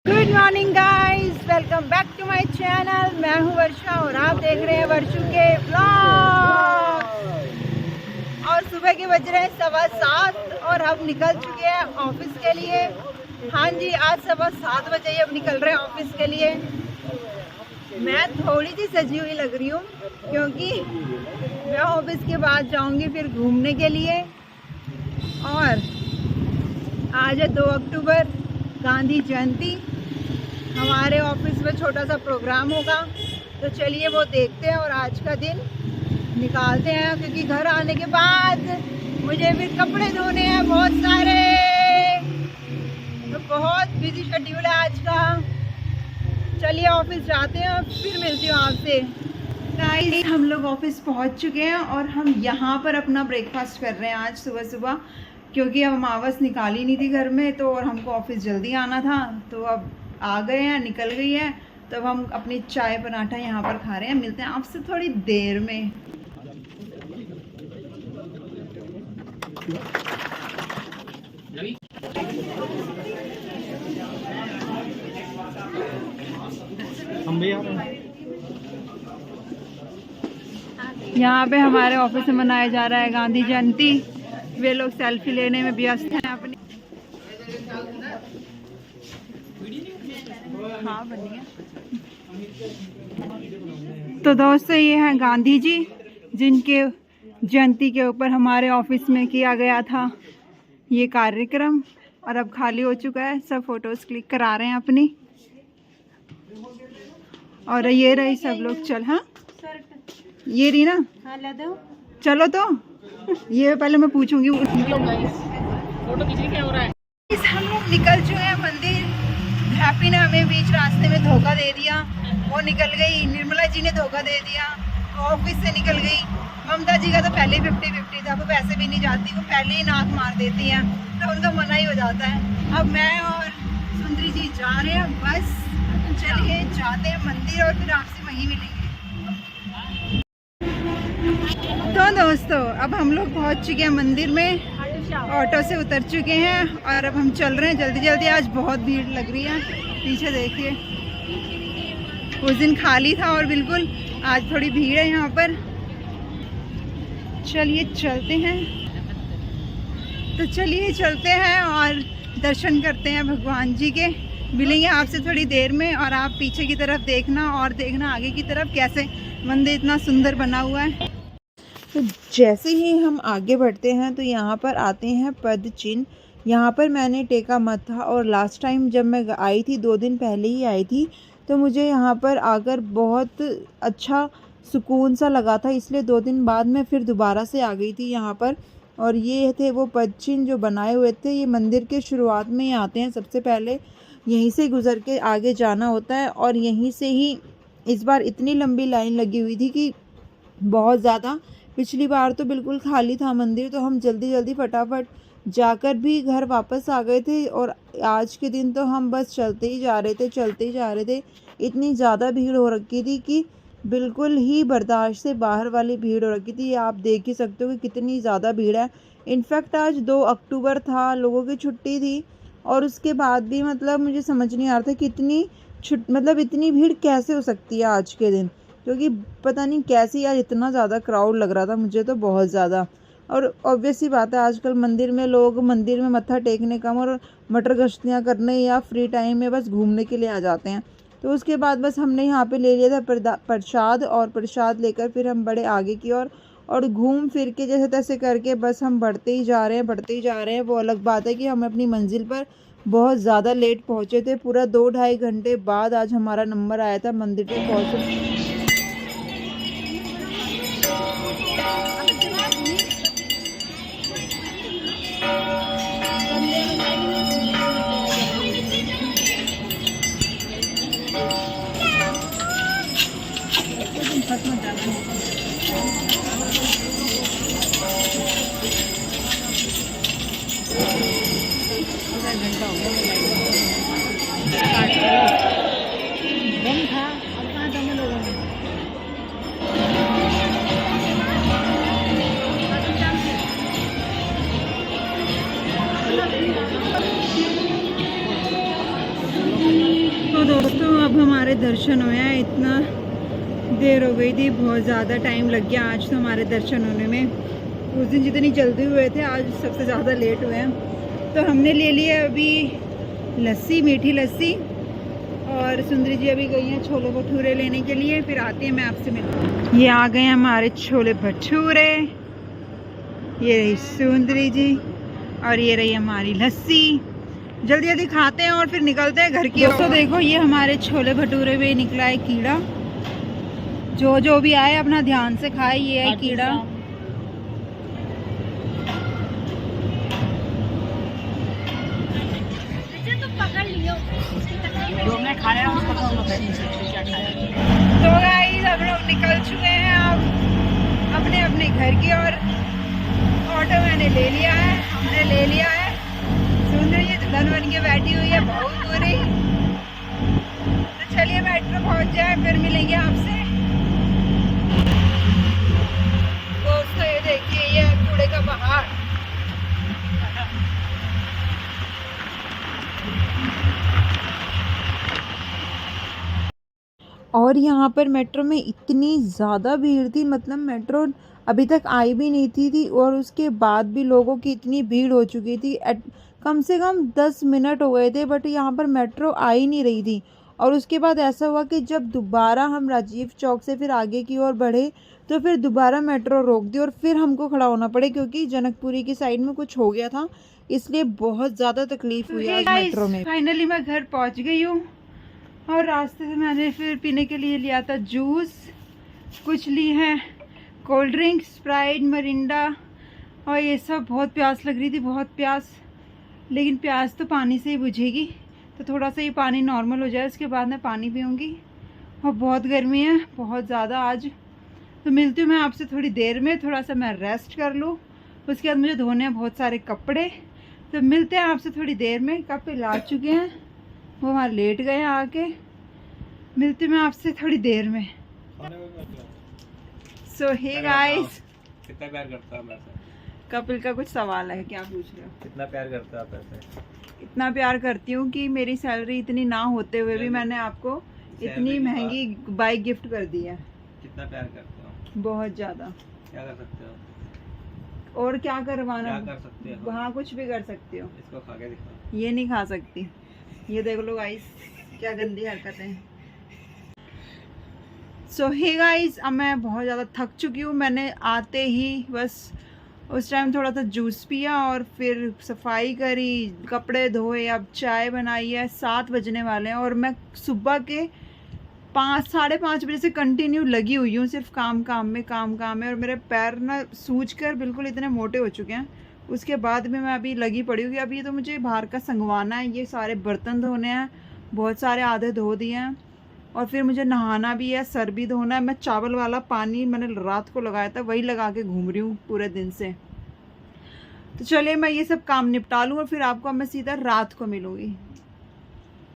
Good morning guys, welcome back to my channel. मैं हूं वर्षा और आप देख रहे हैं वर्षू के ब्लॉग। और सुबह के बज रहे हैं 7:15 और हम निकल चुके हैं ऑफिस के लिए। हाँ जी, आज 7:15 बजे ही अब निकल रहे हैं ऑफिस के लिए। मैं थोड़ी सी सजी हुई लग रही हूँ क्योंकि मैं ऑफिस के बाद जाऊँगी फिर घूमने के लिए। और आज है 2 अक्टूबर, गांधी जयंती। हमारे ऑफिस में छोटा सा प्रोग्राम होगा, तो चलिए वो देखते हैं और आज का दिन निकालते हैं, क्योंकि घर आने के बाद मुझे फिर कपड़े धोने हैं बहुत सारे। तो बहुत बिजी शेड्यूल है आज का। चलिए ऑफिस जाते हैं और फिर मिलती हूँ आपसे। गाइस, हम लोग ऑफिस पहुँच चुके हैं और हम यहाँ पर अपना ब्रेकफास्ट कर रहे हैं आज सुबह सुबह, क्योंकि अब अमावस निकाली नहीं थी घर में, तो और हमको ऑफिस जल्दी आना था, तो अब आ गए हैं, निकल गई है। तो अब हम अपनी चाय पराठा यहाँ पर खा रहे हैं। मिलते हैं आपसे थोड़ी देर में। यहाँ पे हमारे ऑफिस में मनाया जा रहा है गांधी जयंती। वे लोग सेल्फी लेने में व्यस्त हैं अपनी। हाँ, बनिए। तो दोस्तों, ये हैं गांधी जी, जिनके जयंती के ऊपर हमारे ऑफिस में किया गया था ये कार्यक्रम, और अब खाली हो चुका है। सब फोटोज क्लिक करा रहे हैं अपनी। और ये रही सब लोग। चल, हाँ ये रही ना। हाँ, ला दो। चलो तो ये पहले मैं पूछूंगी। फोटो खींचने क्या हो रहा है? हम लोग निकल चुके हैं मंदिर। हैप्पी ने हमें बीच रास्ते में धोखा दे दिया, वो निकल गई। निर्मला जी ने धोखा दे दिया, वो ऑफिस से निकल गई। ममता जी का तो पहले 50-50 था, वो पैसे भी नहीं जाती, वो पहले ही नाक मार देती हैं, तो उनका मना ही हो जाता है। अब मैं और सुंदरी जी जा रहे हैं बस। चलिए जाते हैं मंदिर और फिर आपसे वहीं मिलेंगे। तो दोस्तों, अब हम लोग पहुंच चुके हैं मंदिर में, ऑटो से उतर चुके हैं और अब हम चल रहे हैं जल्दी जल्दी। आज बहुत भीड़ लग रही है, पीछे देखिए। उस दिन खाली था और बिल्कुल, आज थोड़ी भीड़ है यहाँ पर। चलिए चलते हैं। तो चलिए चलते हैं और दर्शन करते हैं भगवान जी के। मिलेंगे आपसे थोड़ी देर में। और आप पीछे की तरफ देखना और देखना आगे की तरफ कैसे मंदिर इतना सुंदर बना हुआ है। तो जैसे ही हम आगे बढ़ते हैं तो यहाँ पर आते हैं पद चिन्ह। यहाँ पर मैंने टेका मत था, और लास्ट टाइम जब मैं आई थी 2 दिन पहले ही आई थी, तो मुझे यहाँ पर आकर बहुत अच्छा सुकून सा लगा था, इसलिए 2 दिन बाद मैं फिर दोबारा से आ गई थी यहाँ पर। और ये थे वो पद चिन्ह जो बनाए हुए थे। ये मंदिर के शुरुआत में ही आते हैं, सबसे पहले यहीं से गुज़र के आगे जाना होता है। और यहीं से ही इस बार इतनी लंबी लाइन लगी हुई थी कि बहुत ज़्यादा। पिछली बार तो बिल्कुल खाली था मंदिर, तो हम जल्दी जल्दी फटाफट जाकर भी घर वापस आ गए थे। और आज के दिन तो हम बस चलते ही जा रहे थे। इतनी ज़्यादा भीड़ हो रखी थी कि बिल्कुल ही बर्दाश्त से बाहर वाली भीड़ हो रखी थी। आप देख ही सकते हो कि कितनी ज़्यादा भीड़ है। इनफैक्ट आज 2 अक्टूबर था, लोगों की छुट्टी थी, और उसके बाद भी मतलब मुझे समझ नहीं आ रहा था कि इतनी भीड़ कैसे हो सकती है आज के दिन, क्योंकि पता नहीं कैसी आज इतना ज़्यादा क्राउड लग रहा था मुझे तो, बहुत ज़्यादा। और ऑब्वियस सी बात है, आजकल मंदिर में लोग मंदिर में मत्था टेकने कम और मटर गश्तियाँ करने या फ्री टाइम में बस घूमने के लिए आ जाते हैं। तो उसके बाद बस हमने यहाँ पे ले लिया था प्रसाद, और प्रसाद लेकर फिर हम बड़े आगे की ओर और घूम फिर के जैसे तैसे करके बस हम बढ़ते ही जा रहे हैं। वो अलग बात है कि हम अपनी मंजिल पर बहुत ज़्यादा लेट पहुँचे थे। पूरा 2-2.5 घंटे बाद आज हमारा नंबर आया था मंदिर पे पहुँचे। बम था, अब कहाँ दम लोगों में। अब हमारे दर्शन हुए हैं। इतना देर हो गई थी, बहुत ज़्यादा टाइम लग गया आज तो हमारे दर्शन होने में। उस दिन जितनी जल्दी हुए थे आज सबसे ज़्यादा लेट हुए हैं। तो हमने ले लिया अभी लस्सी, मीठी लस्सी, और सुंदरी जी अभी गई हैं छोले भटूरे लेने के लिए। फिर आती है, मैं आपसे मिलूँ। ये आ गए हमारे छोले भटूरे, ये रही सुंदरी जी और ये रही हमारी लस्सी। जल्दी जल्दी खाते हैं और फिर निकलते हैं घर की। दोस्तों देखो, ये हमारे छोले भटूरे में निकला है कीड़ा। जो जो भी आए अपना ध्यान से खाए। ये है कीड़ा। तो गाइस हम लोग निकल चुके हैं अब अपने अपने घर की ओर। ऑटो मैंने ले लिया है, हमने ले लिया है। सुंदरी जी दुल्हन बन के बैठी हुई है, बहुत पूरी। तो चलिए मेट्रो पहुंच जाए, फिर मिलेंगे आपसे। दोस्तों ये देखिए, ये कूड़े का पहाड़। और यहाँ पर मेट्रो में इतनी ज़्यादा भीड़ थी, मतलब मेट्रो अभी तक आई भी नहीं थी और उसके बाद भी लोगों की इतनी भीड़ हो चुकी थी। कम से कम 10 मिनट हो गए थे, बट यहाँ पर मेट्रो आ ही नहीं रही थी। और उसके बाद ऐसा हुआ कि जब दोबारा हम राजीव चौक से फिर आगे की ओर बढ़े तो फिर दोबारा मेट्रो रोक दी और फिर हमको खड़ा होना पड़े, क्योंकि जनकपुरी की साइड में कुछ हो गया था, इसलिए बहुत ज़्यादा तकलीफ हुई आज मेट्रो में। फाइनली मैं घर पहुँच गई हूँ और रास्ते से मैंने फिर पीने के लिए लिया था जूस, कुछ ली है कोल्ड ड्रिंक, स्प्राइट, मरिंडा और ये सब। बहुत प्यास लग रही थी, बहुत प्यास, लेकिन प्यास तो पानी से ही बुझेगी। तो थोड़ा सा ये पानी नॉर्मल हो जाए उसके बाद मैं पानी पीऊँगी। और बहुत गर्मी है, बहुत ज़्यादा आज। तो मिलती हूँ मैं आपसे थोड़ी देर में, थोड़ा सा मैं रेस्ट कर लूँ, उसके बाद मुझे धोने हैं बहुत सारे कपड़े। तो मिलते हैं आपसे थोड़ी देर में। कपड़े ला चुके हैं, वो वहाँ लेट गए आके। मिलती हूँ मैं आपसे थोड़ी देर में। सो हे गाइस, कितना प्यार करता है वैसे? कपिल का कुछ सवाल है, क्या पूछ रहे हो? कितना प्यार करता है आप वैसे? इतना प्यार करती हूँ कि मेरी सैलरी इतनी ना होते हुए भी मैंने आपको इतनी महंगी बाइक गिफ्ट कर दी है। कितना प्यार करते हो? बहुत ज़्यादा। क्या कर सकते हो? और क्या करवाना? क्या कर सकते हो? वहाँ कुछ भी कर सकती हो। इसको खा के दिखाओ। ये नहीं खा सकती। ये देख लो गाइस, क्या गंदी हरकतें। सो हे गाइस, अब मैं बहुत ज़्यादा थक चुकी हूँ। मैंने आते ही बस उस टाइम थोड़ा सा जूस पिया और फिर सफाई करी, कपड़े धोए, अब चाय बनाई है। 7 बजने वाले हैं और मैं सुबह के 5 साढ़े 5 बजे से कंटिन्यू लगी हुई हूँ, सिर्फ काम में और मेरे पैर ना सूज कर बिल्कुल इतने मोटे हो चुके हैं। उसके बाद भी मैं अभी लगी पड़ी हूँ कि अभी तो मुझे बाहर का संगवाना है, ये सारे बर्तन धोने हैं, बहुत सारे आधे धो दिए हैं, और फिर मुझे नहाना भी है, सर भी धोना है। मैं चावल वाला पानी मैंने रात को लगाया था, वही लगा के घूम रही हूँ पूरे दिन से। तो चलिए मैं ये सब काम निपटा लूँ और फिर आपको मैं सीधा रात को मिलूँगी।